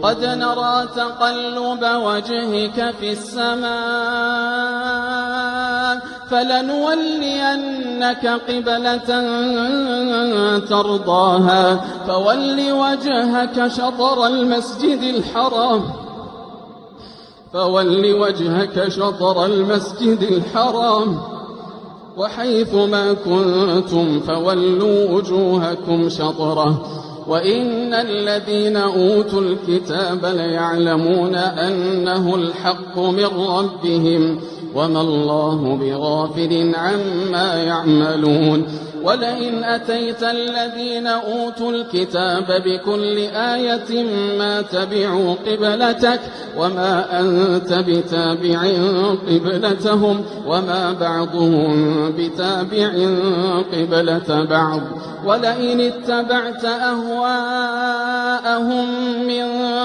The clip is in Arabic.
قد نرى تقلب وجهك في السماء فلنولينك قبلة ترضاها فول وجهك شطر المسجد الحرام وحيث ما كنتم فولوا وجوهكم شطره وإن الذين أوتوا الكتاب ليعلمون أنه الحق من ربهم وما الله بغافل عما يعملون ولئن أتيت الذين أوتوا الكتاب بكل آية ما تبعوا قبلتك وما أنت بتابع قبلتهم وما بعضهم بتابع قبلة بعض ولئن اتبعت أهواءهم من